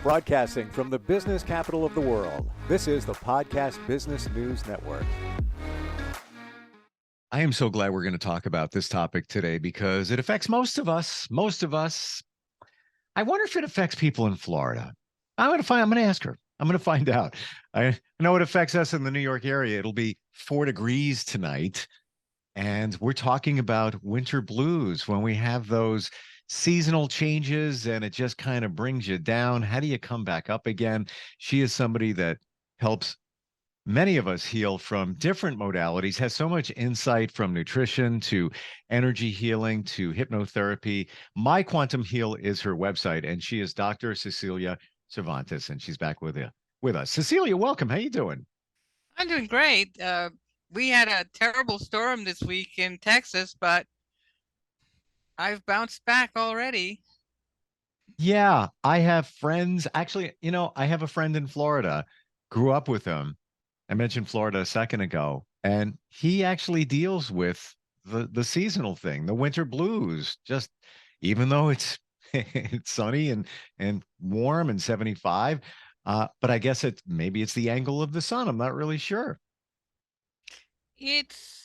Broadcasting from the business capital of the world, this is the Podcast Business News Network. I am so glad we're going to talk about this topic today because it affects most of us. Most of us. I wonder if it affects people in Florida. I'm going to ask her. I'm going to find out. I know it affects us in the New York area. It'll be 4 degrees tonight. And we're talking about winter blues when we have those seasonal changes and it just kind of brings you down. How do you come back up again? She is somebody that helps many of us heal from different modalities, has so much insight from nutrition to energy healing to hypnotherapy. My QuantumHeal is her website, and she is Dr. Cecilia Cervantes, and she's back with us. Cecilia, welcome. How you doing? I'm doing great. We had a terrible storm this week in Texas, but I've bounced back already. Yeah, I have friends. Actually, I have a friend in Florida, grew up with him. I mentioned Florida a second ago, and he actually deals with the seasonal thing, the winter blues. Just even though it's it's sunny and warm and 75, but I guess maybe it's the angle of the sun. I'm not really sure. It's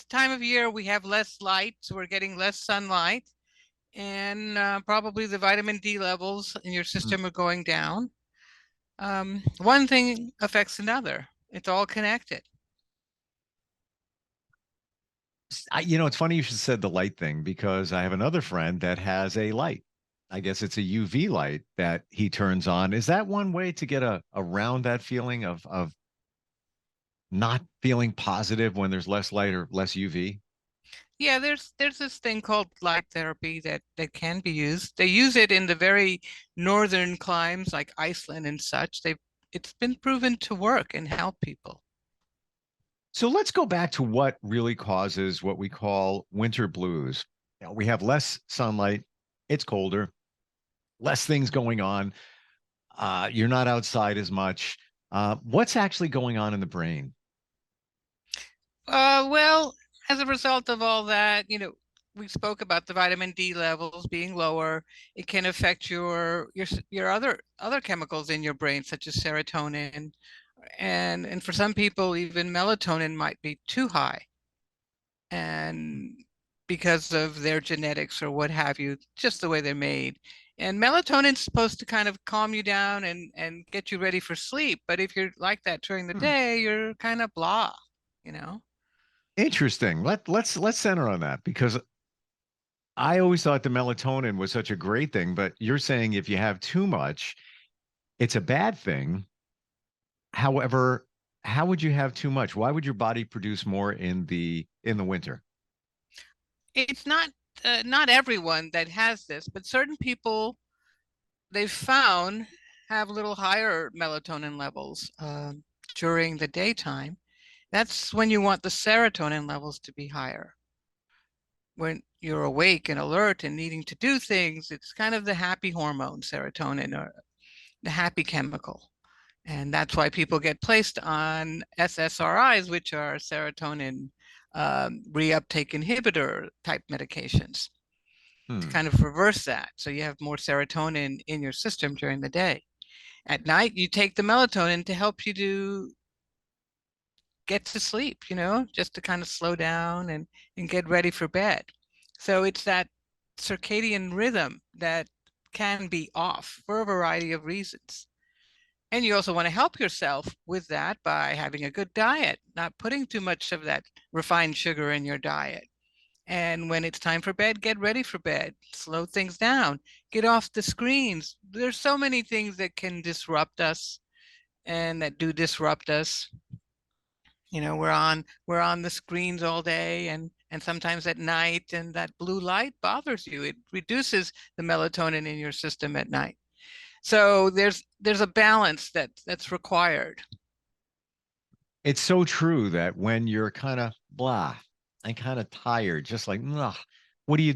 time of year we have less light, so we're getting less sunlight, and probably the vitamin D levels in your system are going down. One thing affects another. It's all connected. It's funny you should said the light thing because I have another friend that has a light. I guess it's a UV light that he turns on. Is that one way to get around that feeling of not feeling positive when there's less light or less UV? Yeah, there's this thing called light therapy that can be used. They use it in the very northern climes like Iceland and such. It's been proven to work and help people. So let's go back to what really causes what we call winter blues. We have less sunlight, it's colder, less things going on. You're not outside as much. What's actually going on in the brain? Well, as a result of all that, we spoke about the vitamin D levels being lower. It can affect your other chemicals in your brain, such as serotonin, and for some people, even melatonin might be too high, and because of their genetics or what have you, just the way they're made. And melatonin's supposed to kind of calm you down and get you ready for sleep. But if you're like that during the day, you're kind of blah, you know? Interesting. Let's center on that because I always thought the melatonin was such a great thing, but you're saying if you have too much, it's a bad thing. However, how would you have too much? Why would your body produce more in the winter? It's not everyone that has this, but certain people they've found have a little higher melatonin levels during the daytime. That's when you want the serotonin levels to be higher. When you're awake and alert and needing to do things, it's kind of the happy hormone, serotonin, or the happy chemical. And that's why people get placed on SSRIs, which are serotonin reuptake inhibitor type medications to kind of reverse that. So you have more serotonin in your system during the day. At night, you take the melatonin to help you to get to sleep, just to kind of slow down and get ready for bed. So it's that circadian rhythm that can be off for a variety of reasons. And you also want to help yourself with that by having a good diet, not putting too much of that refined sugar in your diet. And when it's time for bed, get ready for bed, slow things down, get off the screens. There's so many things that can disrupt us and that do disrupt us. We're on the screens all day and sometimes at night, and that blue light bothers you. It reduces the melatonin in your system at night. So there's a balance that's required. It's so true that when you're kind of blah and kind of tired, just like, ugh, what do? You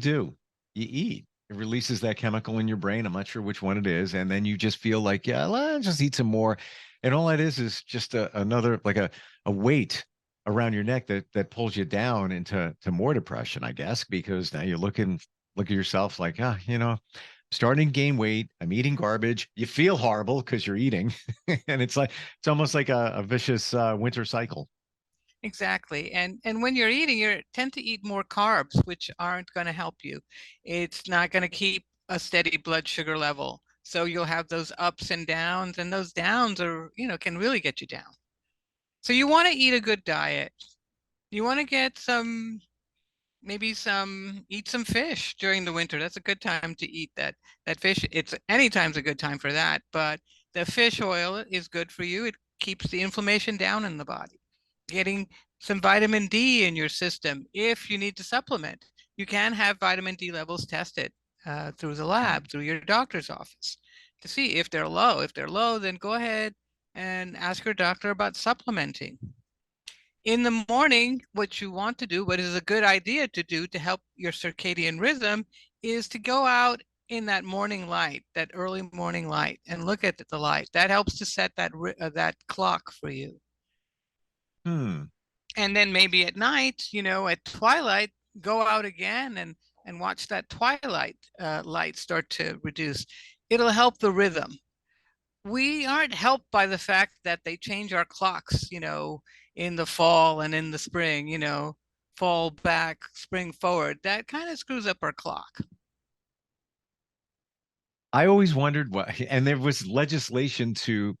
eat. It releases that chemical in your brain. I'm not sure which one it is. And then you just feel like, yeah, let's just eat some more. And all that is just another, like a weight around your neck that pulls you down into more depression, I guess, because now look at yourself like, starting to gain weight. I'm eating garbage. You feel horrible because you're eating. And it's almost like a vicious winter cycle. Exactly. And when you're eating, you tend to eat more carbs, which aren't going to help you. It's not going to keep a steady blood sugar level. So you'll have those ups and downs, and those downs are, can really get you down. So you want to eat a good diet. You want to get maybe eat some fish during the winter. That's a good time to eat that fish. It's anytime's a good time for that, but the fish oil is good for you. It keeps the inflammation down in the body. Getting some vitamin D in your system if you need to supplement. You can have vitamin D levels tested through the lab, through your doctor's office to see if they're low. If they're low, then go ahead and ask your doctor about supplementing. In the morning, what you want to do, what is a good idea to do to help your circadian rhythm, is to go out in that morning light, that early morning light, and look at the light. That helps to set that clock for you. Hmm. And then maybe at night, at twilight, go out again and watch that twilight light start to reduce. It'll help the rhythm. We aren't helped by the fact that they change our clocks, in the fall and in the spring, fall back, spring forward. That kind of screws up our clock. I always wondered what, and there was legislation to,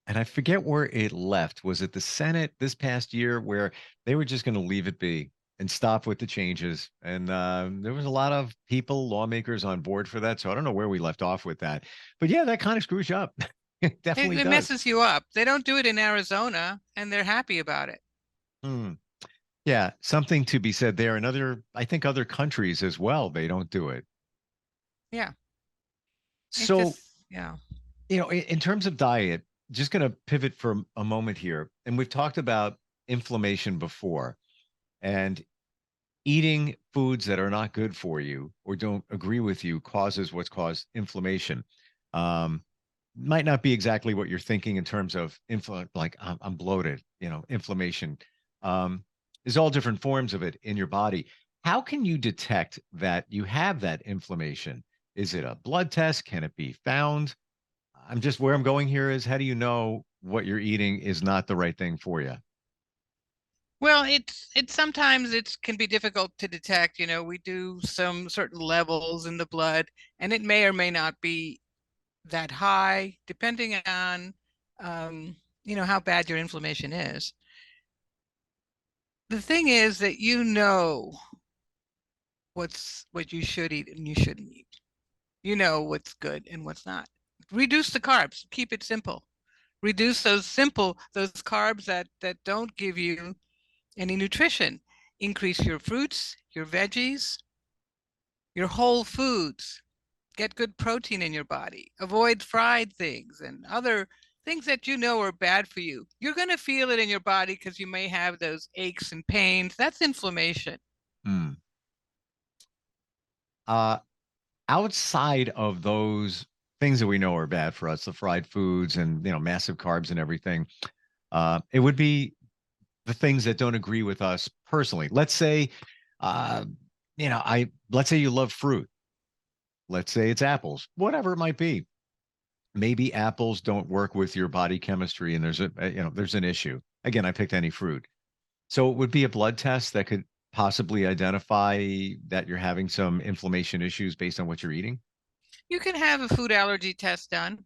and I forget where it left. Was it the Senate this past year where they were just going to leave it be and stop with the changes? And there was a lot of people, lawmakers on board for that. So I don't know where we left off with that. But yeah, that kind of screws you up. It It, definitely it does. messes you up. They don't do it in Arizona, and they're happy about it. Hmm. Yeah, something to be said there. And I think other countries as well, they don't do it. Yeah, it So, just, yeah. in terms of diet, just going to pivot for a moment here. And we've talked about inflammation before and eating foods that are not good for you or don't agree with you causes what's caused inflammation. Um, might not be exactly what you're thinking in terms of like I'm bloated, inflammation. Um, there's all different forms of it in your body. How can you detect that you have that inflammation? Is it a blood test? Can it be found? Where I'm going here is how do you know what you're eating is not the right thing for you? Well, it's sometimes it can be difficult to detect. We do some certain levels in the blood, and it may or may not be that high, depending on how bad your inflammation is. The thing is that what you should eat and you shouldn't eat. You know what's good and what's not. Reduce the carbs. Keep it simple. Reduce those carbs that don't give you any nutrition. Increase your fruits, your veggies, your whole foods. Get good protein in your body. Avoid fried things and other things that you know are bad for you. You're going to feel it in your body because you may have those aches and pains. That's inflammation. Hmm. Uh, outside of those things that we know are bad for us, the fried foods and massive carbs and everything, it would be the things that don't agree with us personally. Let's say, uh, let's say you love fruit. Let's say it's apples, whatever it might be. Maybe apples don't work with your body chemistry, and there's an issue. Again, I picked any fruit, so it would be a blood test that could possibly identify that you're having some inflammation issues based on what you're eating. You can have a food allergy test done.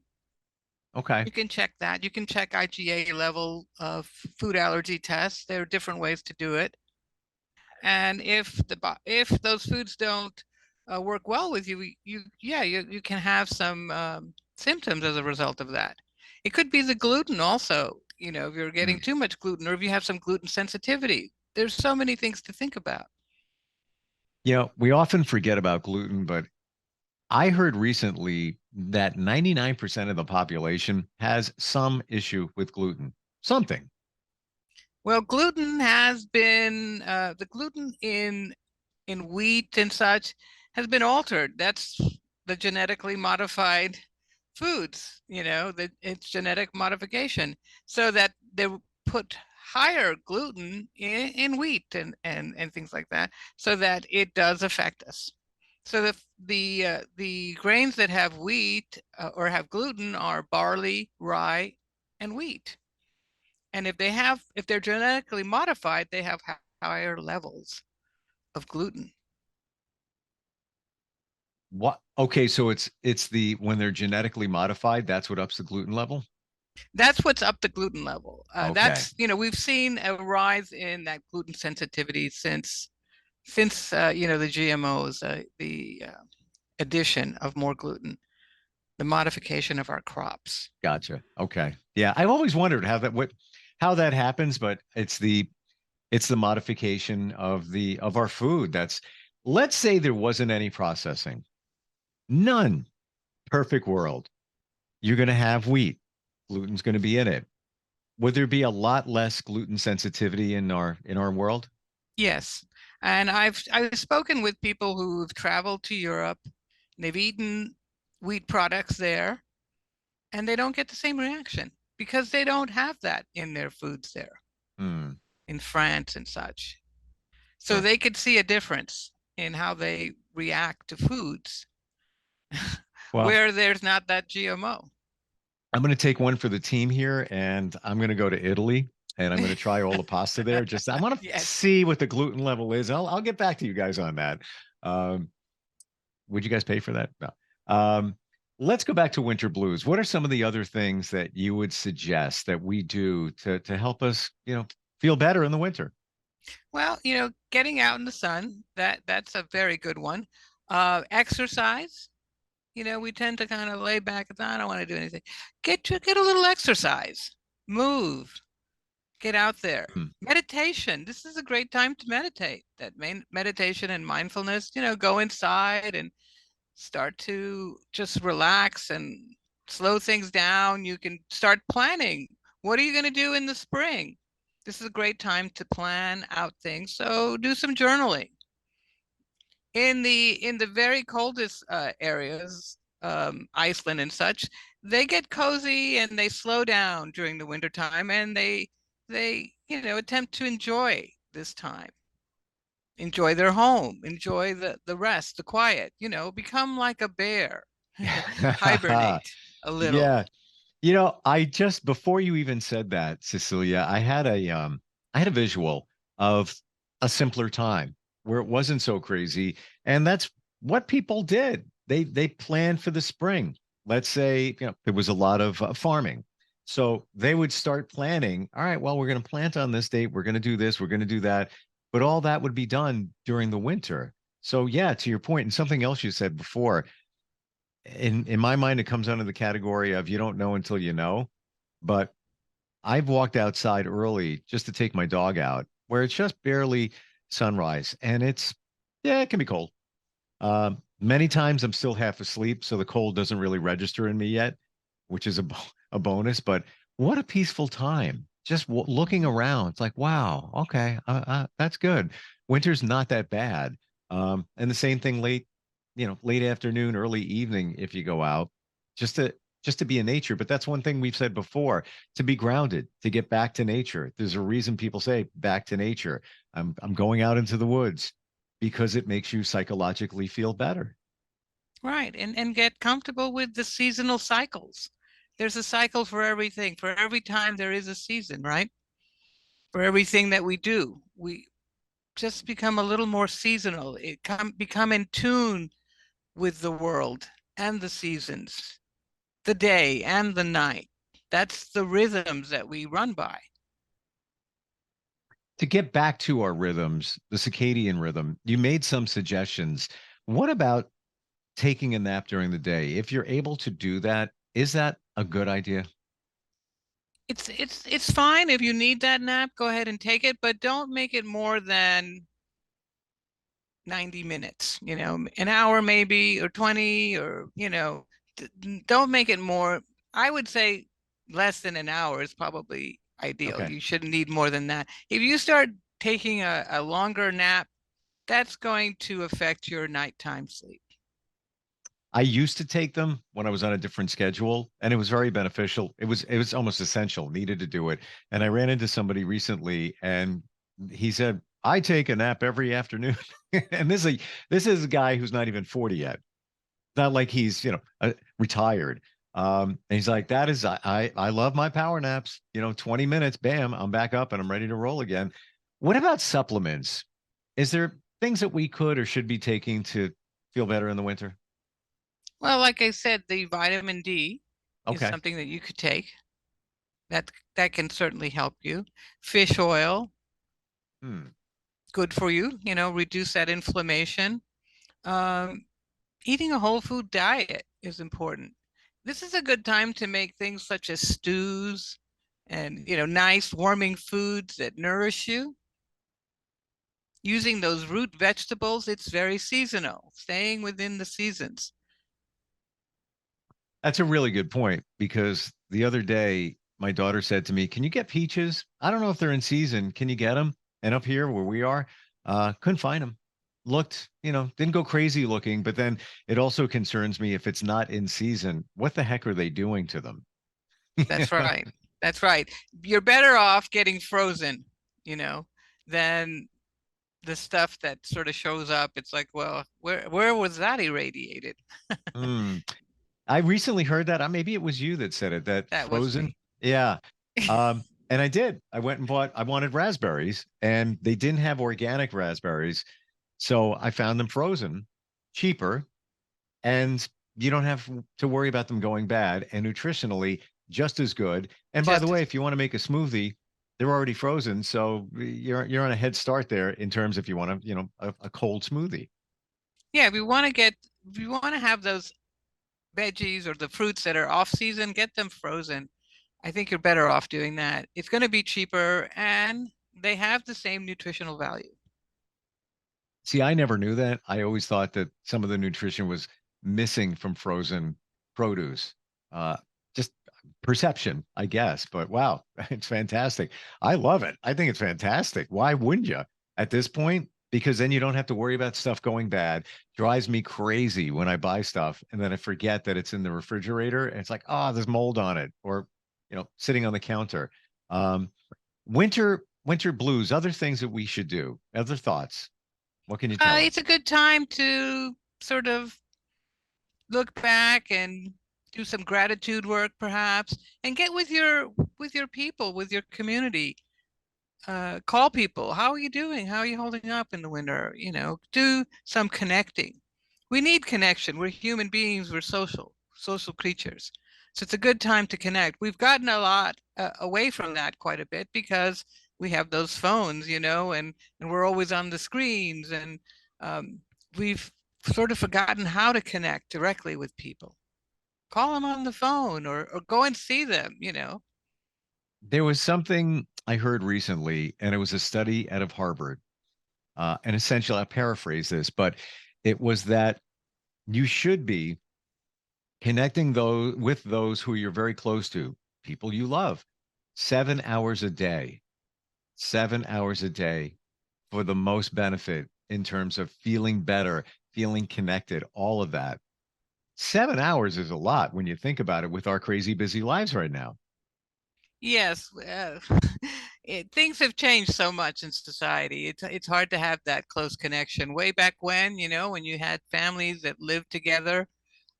Okay. You can check that. You can check IgA level of food allergy tests. There are different ways to do it. And if those foods don't work well with you, you can have some symptoms as a result of that. It could be the gluten also. If you're getting Mm. too much gluten, or if you have some gluten sensitivity. There's so many things to think about. We often forget about gluten, but I heard recently that 99% of the population has some issue with gluten. Something. Well, gluten has been the gluten in wheat and such has been altered. That's the genetically modified foods, that it's genetic modification, so that they put higher gluten in wheat and things like that, so that it does affect us. So the grains that have wheat or have gluten are barley, rye, and wheat. And if they're genetically modified, they have higher levels of gluten. What? Okay, so it's the when they're genetically modified, that's what ups the gluten level. That's what's up the gluten level. Okay, We've seen a rise in that gluten sensitivity since the GMOs, the addition of more gluten, the modification of our crops. gotcha. Okay, yeah, I've always wondered how that happens, but it's the modification of our food. That's let's say there wasn't any processing, none. Perfect world. You're going to have wheat. Gluten's going to be in it. Would there be a lot less gluten sensitivity in our world? Yes, and I've spoken with people who've traveled to Europe. They've eaten wheat products there, and they don't get the same reaction because they don't have that in their foods there Hmm. in France and such. So Sure. they could see a difference in how they react to foods Well, where there's not that GMO. I'm going to take one for the team here, and I'm going to go to Italy, and I'm going to try all the pasta there. Just I want to Yes. see what the gluten level is. I'll get back to you guys on that. Um, would you guys pay for that? No. Let's go back to winter blues. What are some of the other things that you would suggest that we do to help us, feel better in the winter? Well, getting out in the sun, that's a very good one. Exercise, we tend to kind of lay back and I don't want to do anything. Get a little exercise. Move. Get out there. Hmm. Meditation. This is a great time to meditate. That main meditation and mindfulness, go inside and start to just relax and slow things down. You can start planning. What are you going to do in the spring? This is a great time to plan out things. So do some journaling. In the very coldest areas, Iceland and such, they get cozy and they slow down during the winter time and they attempt to enjoy this time, enjoy their home, enjoy the rest, the quiet, become like a bear, hibernate a little. Yeah. I just before you even said that, Cecilia, I had a visual of a simpler time where it wasn't so crazy. And that's what people did. They planned for the spring. Let's say, there was a lot of farming. So they would start planning, all right, well, we're going to plant on this date, we're going to do this, we're going to do that. But all that would be done during the winter. So yeah, to your point, and something else you said before, in my mind, it comes under the category of you don't know until you know. But I've walked outside early just to take my dog out where it's just barely sunrise and yeah, it can be cold. Many times I'm still half asleep, so the cold doesn't really register in me yet, which is a bonus. But what a peaceful time. Just looking around. It's like, wow, okay, that's good. Winter's not that bad. And the same thing late afternoon, early evening, if you go out, just to just to be in nature. But that's one thing we've said before, to be grounded, to get back to nature. There's a reason people say back to nature. I'm going out into the woods because it makes you psychologically feel better. Right. And get comfortable with the seasonal cycles. There's a cycle for everything. For every time there is a season, right? For everything that we do, we just become a little more seasonal. Become in tune with the world and the seasons, the day and the night. That's the rhythms that we run by. To get back to our rhythms, the circadian rhythm, you made some suggestions. What about taking a nap during the day? If you're able to do that, is that a good idea? It's fine if you need that nap, go ahead and take it, but don't make it more than 90 minutes, an hour maybe, or 20, or, don't make it more. I would say less than an hour is probably ideal. Okay. You shouldn't need more than that. If you start taking a longer nap, that's going to affect your nighttime sleep. I used to take them when I was on a different schedule, and it was very beneficial. It was almost essential, needed to do it. And I ran into somebody recently, and he said, I take a nap every afternoon. And this is a guy who's not even 40 yet. Not like he's, retired. And he's like, that is, I love my power naps. 20 minutes, bam, I'm back up and I'm ready to roll again. What about supplements? Is there things that we could or should be taking to feel better in the winter? Well, like I said, the vitamin D is Okay. something that you could take. That can certainly help you. Fish oil, Hmm. good for you, reduce that inflammation. Um, Eating a whole food diet is important. This is a good time to make things such as stews and, nice warming foods that nourish you. Using those root vegetables, it's very seasonal, staying within the seasons. That's a really good point because the other day my daughter said to me, "Can you get peaches? I don't know if they're in season. Can you get them?" And up here where we are, couldn't find them. Looked, didn't go crazy looking, but then it also concerns me if it's not in season, what the heck are they doing to them? That's right. That's right. You're better off getting frozen, than the stuff that sort of shows up. It's like, well, where was that irradiated? Hmm. I recently heard that. Maybe it was you that said it, that That was frozen. me. Yeah. And I did. I went and I wanted raspberries, and they didn't have organic raspberries. So I found them frozen, cheaper, and you don't have to worry about them going bad, and nutritionally just as good. And by the Just way, as if you want to make a smoothie, they're already frozen, so you're on a head start there in terms if you want to, a cold smoothie. Yeah, we want to have those veggies or the fruits that are off season, get them frozen. I think you're better off doing that. It's going to be cheaper and they have the same nutritional value. See, I never knew that. I always thought that some of the nutrition was missing from frozen produce. Uh, just perception, I guess. But wow, it's fantastic. I love it. I think it's fantastic. Why wouldn't you at this point? Because then you don't have to worry about stuff going bad. Drives me crazy when I buy stuff and then I forget that it's in the refrigerator and it's like, oh, there's mold on it, or sitting on the counter. Um, winter blues, other things that we should do, other thoughts. What can you tell It's us? a good time to sort of look back and do some gratitude work perhaps and get with your people, with your community. Call people. How are you doing? How are you holding up in the winter? Do some connecting. We need connection. We're human beings. We're social creatures. So it's a good time to connect. We've gotten a lot away from that quite a bit because we have those phones, and we're always on the screens, and um, we've sort of forgotten how to connect directly with people. Call them on the phone or go and see them. There was something I heard recently, and it was a study out of Harvard. And essentially, I paraphrase this, but it was that you should be connecting those with those who you're very close to, people you love, 7 hours a day, 7 hours a day for the most benefit in terms of feeling better, feeling connected, all of that. 7 hours is a lot when you think about it with our crazy busy lives right now. Yes, things have changed so much in society. It's hard to have that close connection. Way back when, when you had families that lived together,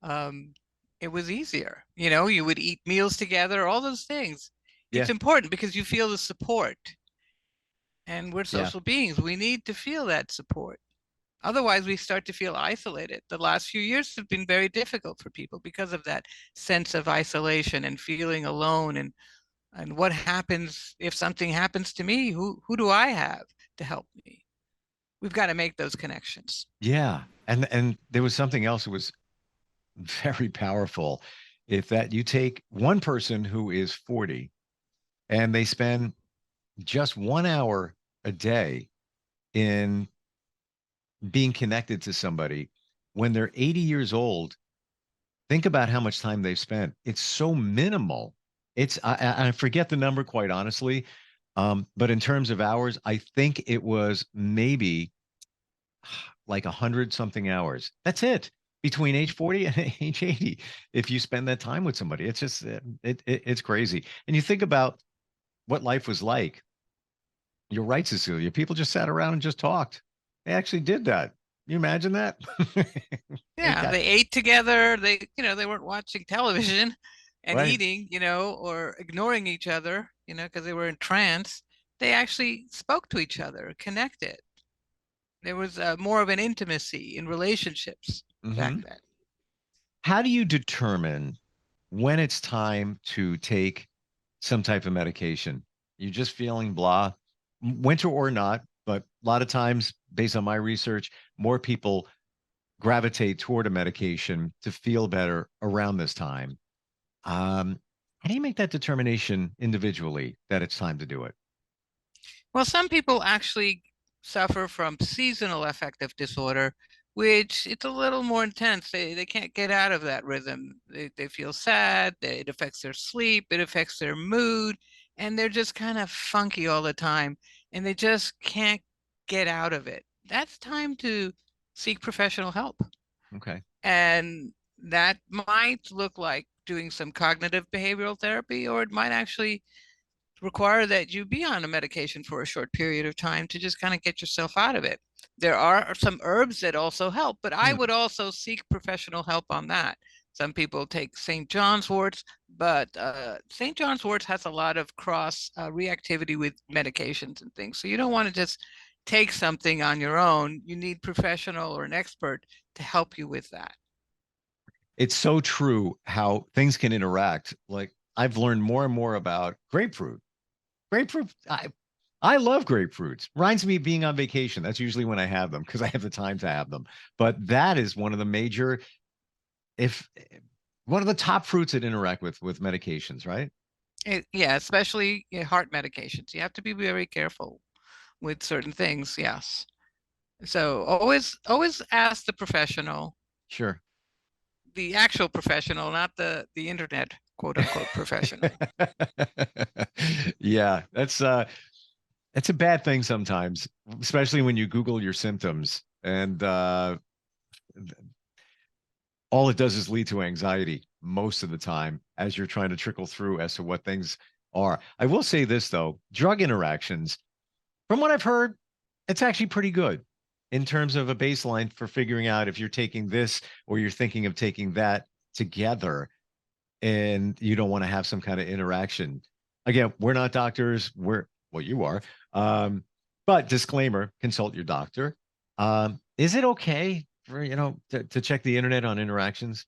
um, it was easier. You would eat meals together, all those things. It's Yeah. important because you feel the support, and we're Yeah. social beings. We need to feel that support. Otherwise, we start to feel isolated. The last few years have been very difficult for people because of that sense of isolation and feeling alone and what happens if something happens to me? Who do I have to help me? We've got to make those connections. Yeah. And there was something else that was very powerful. If that you take one person who is 40 and they spend just 1 hour a day in being connected to somebody, when they're 80 years old, think about how much time they've spent. It's so minimal. I forget the number quite honestly. But in terms of hours, I think it was maybe like 100 something hours. That's it between age 40 and age 80. If you spend that time with somebody, it's just it's crazy. And you think about what life was like You're right, Cecilia. People just sat around and just talked. They actually did that. You imagine that? They Yeah, got they ate together. They weren't watching television and right. eating, or ignoring each other, because they were in trance. They actually spoke to each other, connected. There was more of an intimacy in relationships back Hmm. then. How do you determine when it's time to take some type of medication? You're just feeling blah, winter or not, but a lot of times, based on my research, more people gravitate toward a medication to feel better around this time. How do you make that determination individually that it's time to do it? Well, some people actually suffer from seasonal affective disorder, which it's a little more intense. They can't get out of that rhythm. They feel sad, it affects their sleep, it affects their mood, and they're just kind of funky all the time, and they just can't get out of it. That's time to seek professional help. Okay. And that might look like doing some cognitive behavioral therapy, or it might actually require that you be on a medication for a short period of time to just kind of get yourself out of it. There are some herbs that also help, but I Hmm. would also seek professional help on that. Some people take St. John's worts, but St. John's worts has a lot of cross reactivity with medications and things. So you don't want to just take something on your own. You need professional or an expert to help you with that. It's so true how things can interact. Like I've learned more and more about grapefruit. Grapefruit, I love grapefruits. Reminds me of being on vacation. That's usually when I have them because I have the time to have them. But that is one of the major, if one of the top fruits that interact with medications, right? Yeah, especially heart medications. You have to be very careful with certain things. Yes. So always ask the professional, Sure. the actual professional, not the internet quote unquote professional. Yeah, that's a bad thing sometimes, especially when you Google your symptoms and all it does is lead to anxiety most of the time as you're trying to trickle through as to what things are. I will say this though, drug interactions, from what I've heard, it's actually pretty good in terms of a baseline for figuring out if you're taking this or you're thinking of taking that together and you don't want to have some kind of interaction. Again, we're not doctors. Well, you are. But disclaimer, consult your doctor. Is it okay for, to check the internet on interactions?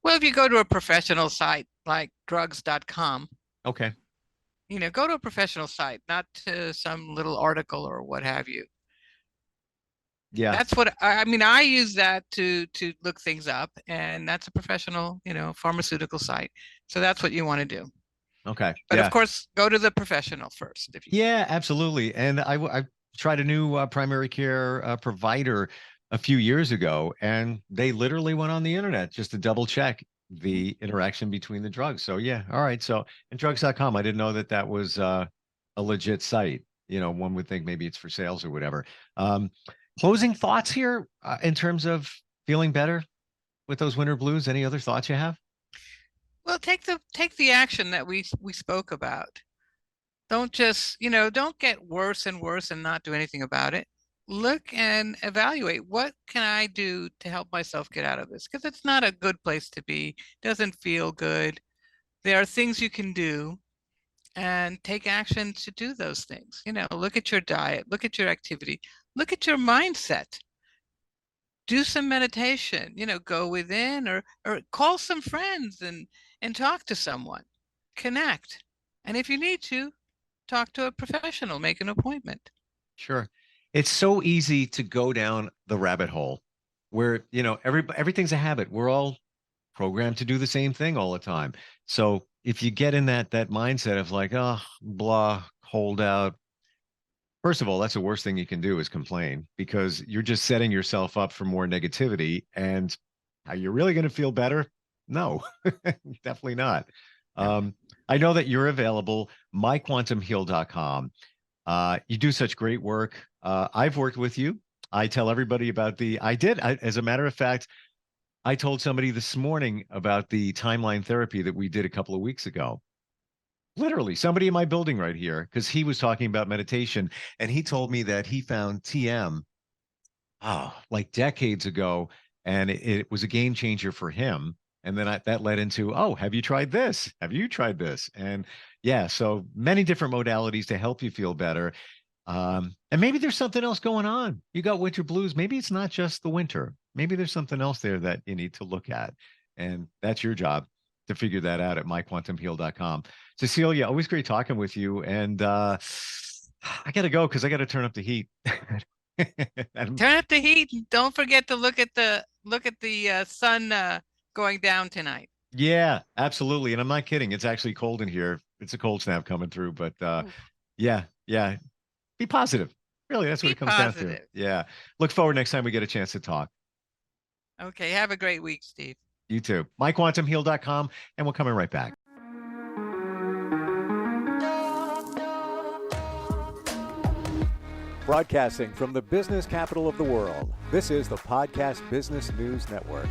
Well, if you go to a professional site like drugs.com, Okay. go to a professional site, not to some little article or what have you. Yeah. That's what I mean. I use that to look things up, and that's a professional, pharmaceutical site. So that's what you want to do. Okay. But of Yeah. course, go to the professional first if you can. Yeah, absolutely. And I tried a new primary care provider a few years ago, and they literally went on the internet just to double check the interaction between the drugs. So yeah, all right. So and drugs.com, I didn't know that that was a legit site. One would think maybe it's for sales or whatever. Um, Closing thoughts here in terms of feeling better with those winter blues. Any other thoughts you have? Well, take the action that we spoke about. Don't just, don't get worse and worse and not do anything about it. Look and evaluate, what can I do to help myself get out of this? Because it's not a good place to be. Doesn't feel good. There are things you can do and take action to do those things. Look at your diet, look at your activity, look at your mindset. Do some meditation, go within or call some friends and talk to someone. Connect. And if you need to, talk to a professional, make an appointment. Sure. It's so easy to go down the rabbit hole where, everything's a habit. We're all programmed to do the same thing all the time. So if you get in that mindset of like, oh, blah, hold out, first of all, that's the worst thing you can do is complain because you're just setting yourself up for more negativity. And are you really going to feel better? No, definitely not. No. I know that you're available, myquantumheal.com. You do such great work. I've worked with you. I tell everybody about as a matter of fact, I told somebody this morning about the timeline therapy that we did a couple of weeks ago. Literally, somebody in my building right here, because he was talking about meditation, and he told me that he found TM like decades ago, and it was a game changer for him. And then that led into, oh, have you tried this? Have you tried this? And yeah, so many different modalities to help you feel better. And maybe there's something else going on. You got winter blues. Maybe it's not just the winter. Maybe there's something else there that you need to look at. And that's your job to figure that out at myquantumheal.com. Cecilia, always great talking with you. And I got to go because I got to turn up the heat. Turn up the heat. And don't forget to look at the sun going down tonight. Yeah, absolutely. And I'm not kidding. It's actually cold in here. It's a cold snap coming through, but yeah, yeah. Be positive. Really, that's what it comes down to. Yeah. Look forward next time we get a chance to talk. Okay. Have a great week, Steve. You too. MyQuantumHeal.com, and we're coming right back. Broadcasting from the business capital of the world, this is the Podcast Business News Network.